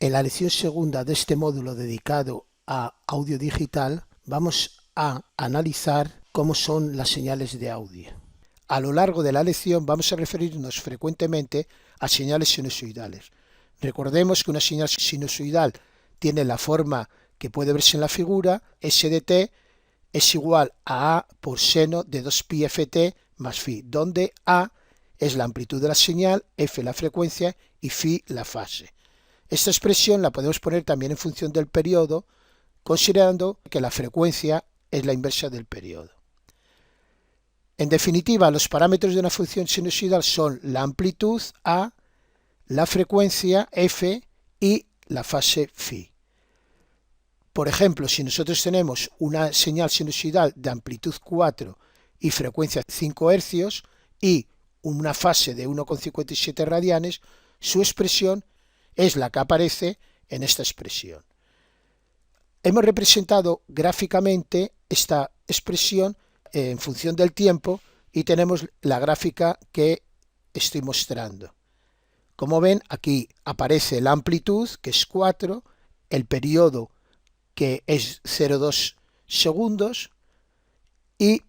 En la lección segunda de este módulo dedicado a audio digital vamos a analizar cómo son las señales de audio. A lo largo de la lección vamos a referirnos frecuentemente a señales sinusoidales. Recordemos que una señal sinusoidal tiene la forma que puede verse en la figura. S de t es igual a A por seno de 2pi ft más phi, donde A es la amplitud de la señal, F la frecuencia y phi la fase. Esta expresión la podemos poner también en función del periodo, considerando que la frecuencia es la inversa del periodo. En definitiva, los parámetros de una función sinusoidal son la amplitud A, la frecuencia F y la fase phi. Por ejemplo, si nosotros tenemos una señal sinusoidal de amplitud 4 y frecuencia 5 Hz y una fase de 1,57 radianes, su expresión es la que aparece en esta expresión. Hemos representado gráficamente esta expresión en función del tiempo y tenemos la gráfica que estoy mostrando. Como ven, aquí aparece la amplitud, que es 4, el periodo, que es 0,2 segundos, y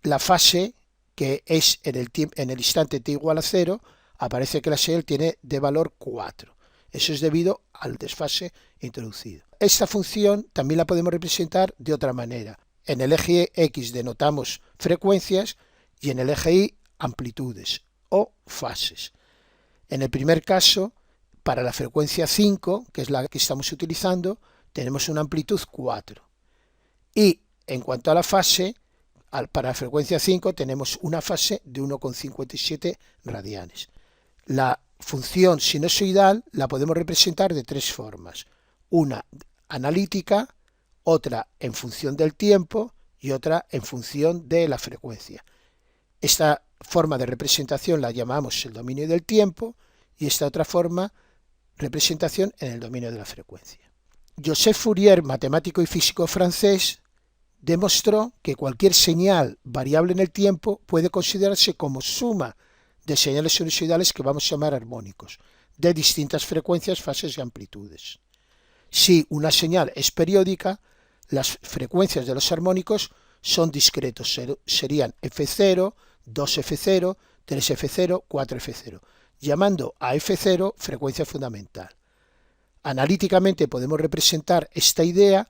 la fase, que es en el instante t igual a 0, aparece que la señal tiene de valor 4. Eso es debido al desfase introducido. Esta función también la podemos representar de otra manera. En el eje X denotamos frecuencias y en el eje Y amplitudes o fases. En el primer caso, para la frecuencia 5, que es la que estamos utilizando, tenemos una amplitud 4. Y en cuanto a la fase, para la frecuencia 5 tenemos una fase de 1,57 radianes. La función sinusoidal la podemos representar de tres formas. Una analítica, otra en función del tiempo y otra en función de la frecuencia. Esta forma de representación la llamamos el dominio del tiempo y esta otra forma, representación en el dominio de la frecuencia. Joseph Fourier, matemático y físico francés, demostró que cualquier señal variable en el tiempo puede considerarse como suma de señales sinusoidales que vamos a llamar armónicos, de distintas frecuencias, fases y amplitudes. Si una señal es periódica, las frecuencias de los armónicos son discretos, serían F0, 2F0, 3F0, 4F0, llamando a F0 frecuencia fundamental. Analíticamente podemos representar esta idea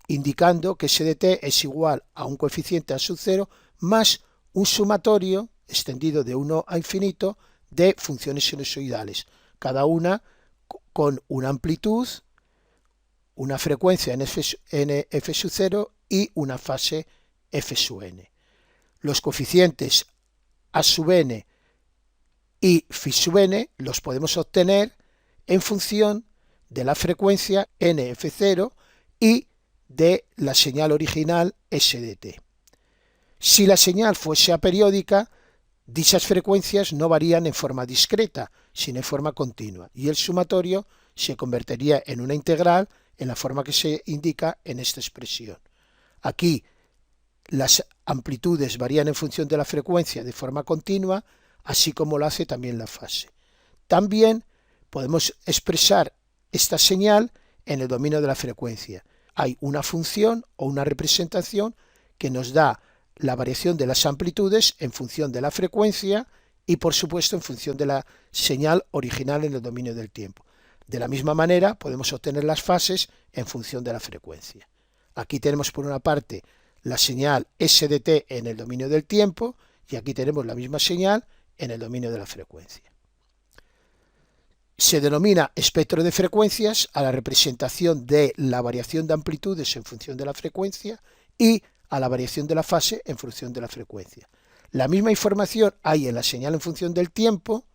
indicando que S de t es igual a un coeficiente a sub 0 más un sumatorio extendido de 1 a infinito de funciones sinusoidales, cada una con una amplitud, una frecuencia en f sub 0 y una fase f sub n. Los coeficientes a sub n y phi sub n los podemos obtener en función de la frecuencia nf0 y de la señal original S de t. Si la señal fuese aperiódica, dichas frecuencias no varían en forma discreta, sino en forma continua, y el sumatorio se convertiría en una integral en la forma que se indica en esta expresión. Aquí las amplitudes varían en función de la frecuencia de forma continua, así como lo hace también la fase. También podemos expresar esta señal en el dominio de la frecuencia. Hay una función o una representación que nos da la variación de las amplitudes en función de la frecuencia y, por supuesto, en función de la señal original en el dominio del tiempo. De la misma manera, podemos obtener las fases en función de la frecuencia. Aquí tenemos, por una parte, la señal S de t en el dominio del tiempo y aquí tenemos la misma señal en el dominio de la frecuencia. Se denomina espectro de frecuencias a la representación de la variación de amplitudes en función de la frecuencia y a la variación de la fase en función de la frecuencia. La misma información hay en la señal en función del tiempo,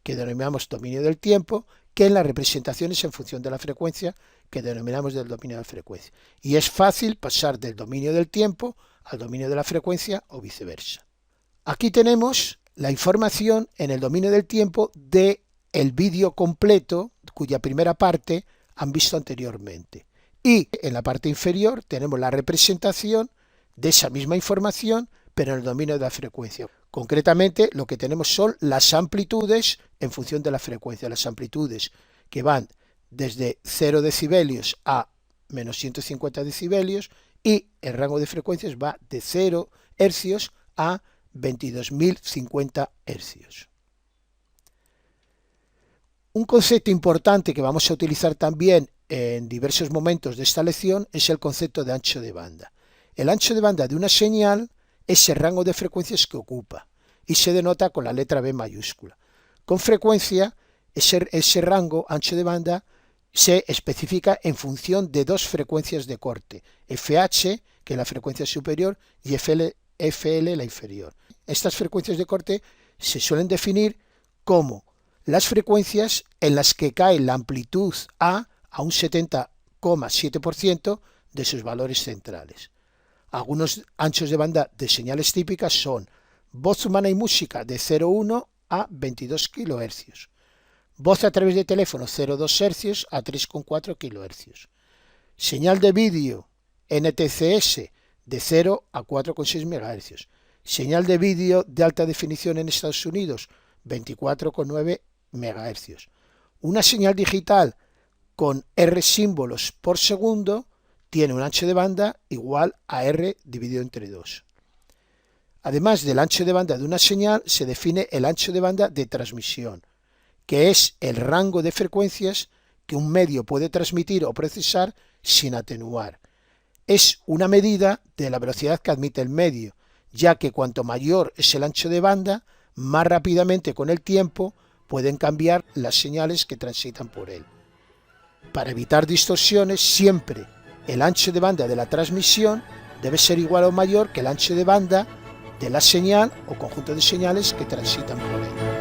que denominamos dominio del tiempo, que en las representaciones en función de la frecuencia, que denominamos del dominio de la frecuencia. Y es fácil pasar del dominio del tiempo al dominio de la frecuencia o viceversa. Aquí tenemos la información en el dominio del tiempo de el vídeo completo, cuya primera parte han visto anteriormente. Y en la parte inferior tenemos la representación de esa misma información, pero en el dominio de la frecuencia. Concretamente, lo que tenemos son las amplitudes en función de la frecuencia, las amplitudes que van desde 0 decibelios a menos 150 decibelios y el rango de frecuencias va de 0 hercios a 22.050 hercios. Un concepto importante que vamos a utilizar también en diversos momentos de esta lección es el concepto de ancho de banda. El ancho de banda de una señal es el rango de frecuencias que ocupa y se denota con la letra B mayúscula. Con frecuencia, ese rango ancho de banda se especifica en función de dos frecuencias de corte, FH, que es la frecuencia superior, y FL, la inferior. Estas frecuencias de corte se suelen definir como las frecuencias en las que cae la amplitud A a un 70,7% de sus valores centrales. Algunos anchos de banda de señales típicas son voz humana y música de 0,1 a 22 kHz, voz a través de teléfono 0,2 Hz a 3,4 kHz, señal de vídeo NTCS de 0 a 4,6 MHz, señal de vídeo de alta definición en Estados Unidos 24,9 MHz, una señal digital con R símbolos por segundo tiene un ancho de banda igual a R dividido entre 2. Además del ancho de banda de una señal, se define el ancho de banda de transmisión, que es el rango de frecuencias que un medio puede transmitir o procesar sin atenuar. Es una medida de la velocidad que admite el medio, ya que cuanto mayor es el ancho de banda, más rápidamente con el tiempo pueden cambiar las señales que transitan por él. Para evitar distorsiones, siempre el ancho de banda de la transmisión debe ser igual o mayor que el ancho de banda de la señal o conjunto de señales que transitan por él.